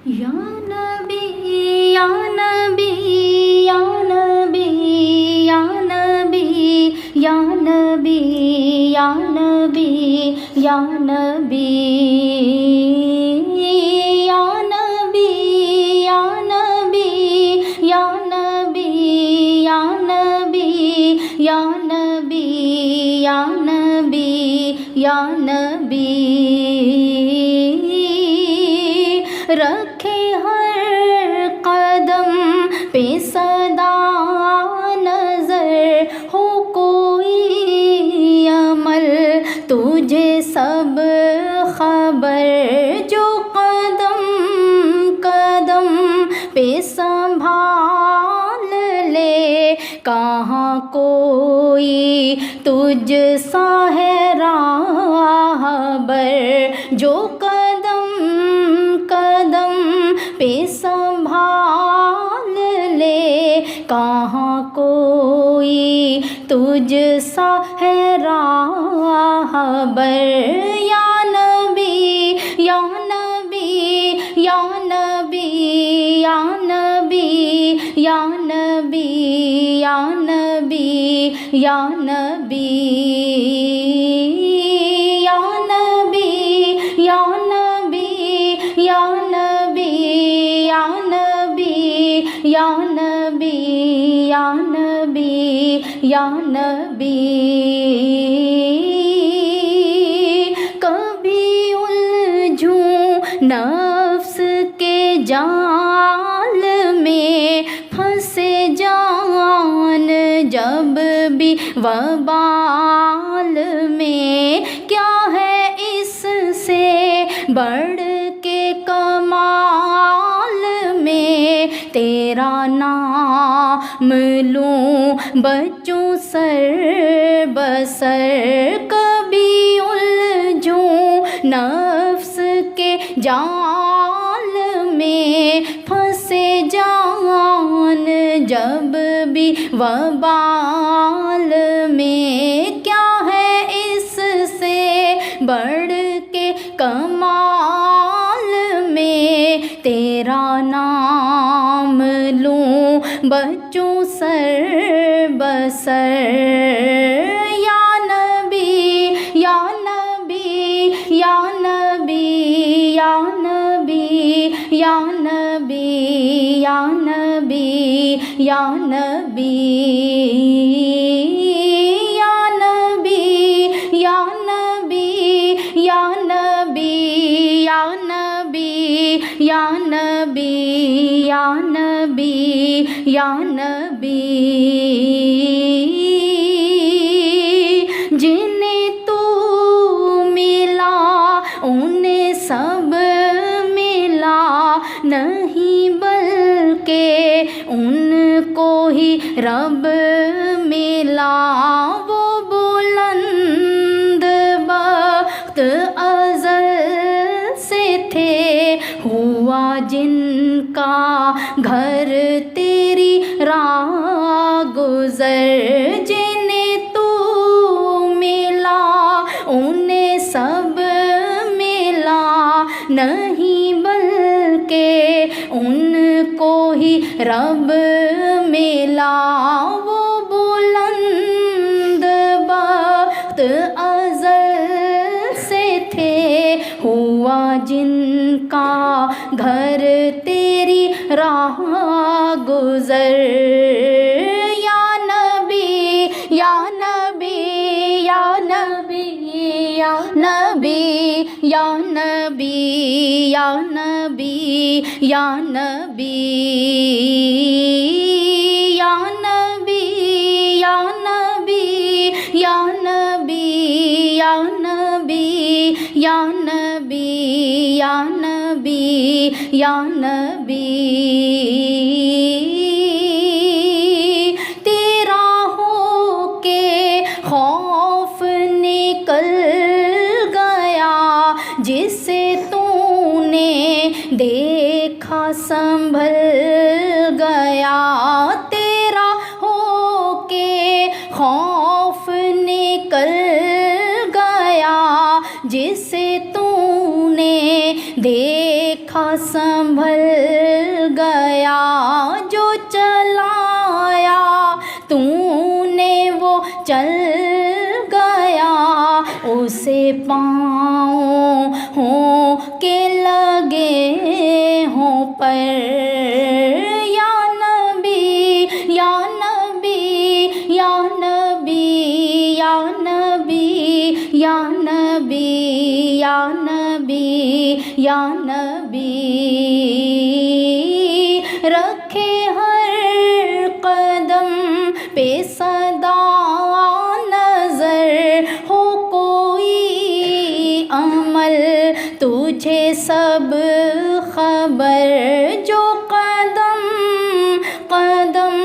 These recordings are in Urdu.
یا نبی یا نبی یا نبی یا نبی یا نبی یا نبی یا نبی یا نبی یا نبی یا نبی یا نبی یا نبی یا نبی یا نبی رکھے ہر قدم پہ صدا نظر ہو کوئی عمل تجھے سب خبر جو قدم قدم پہ سنبھال لے کہاں کوئی تجھ سا ہے راہبر جو قدم قدم پہ سنبھال لے کہاں کوئی تجھ سا ہے راہبر یا نبی یا نبی یا نبی یا نبی یا نبی یا نبی یا نبی یا نبی یا نبی یا نبی یا نبی یا نبی یا نبی یا نبی کبھی الجھوں نفس کے جال میں پھنسے جان جب بھی وبال میں کیا ہے اس سے بڑھ کے کمال میں تیرا نام لوں بچوں سر بسر کبھی الجھوں نفس کے جال میں پھنسے جان جب بھی وبال میں کیا ہے اس سے بڑھ کے کمال میں تیرا نام لوں بچوں سر بسر یا نبی یا نبی یا نبی یا نبی یا نبی یا نبی یا نبی یا نبی یا نبی یا نبی یا نبی یا نبی یا نبی یا نبی جنہیں تو ملا انہیں سب ملا نہیں بلکہ ان کو ہی رب ملا وہ بلند بخت ازل سے تھے ہوا جن کا گھر تیری راہ گزر جنہیں تو ملا انہیں سب ملا نہیں بلکہ ان کو ہی رب ملا وہ بلند بخت ازل سے تھے ہوا جن کا گھر تیری راہ گزر یا نبی یا نبی یا نبی یا نبی یا نبی یا نبی یا نبی یا نبی یا نبی یا نبی یا نبی یا نبی یا نبی یا نبی تیرا ہو کے خوف نکل گیا جسے تو نے دیکھا سنبھل گیا تیرا ہو کے خوف نکل گیا جسے تو نے دیکھا تھا سنبھل گیا، جو چلایا تو نے وہ چل گیا، اسے پاؤں ہوں کہ لگے ہوں پر، یا نبی یا نبی یا نبی یا نبی یا نبی یا نبی یا نبی، رکھے ہر قدم پہ صدا نظر، ہو کوئی عمل تجھے سب خبر، جو قدم قدم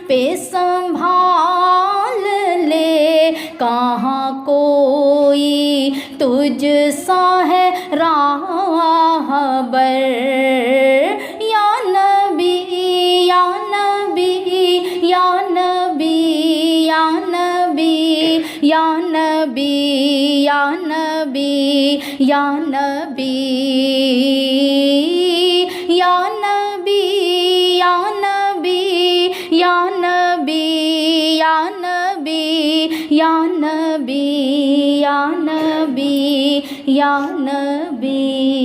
پہ سنبھال لے، کہاں کوئی تجھ سا ہے راہبر، یا نبی یا نبی یا نبی یا نبی یا نبی یا نبی یا نبی یا نبی یا نبی یا نبی یا نبی یا نبی یا نبی یا نبی۔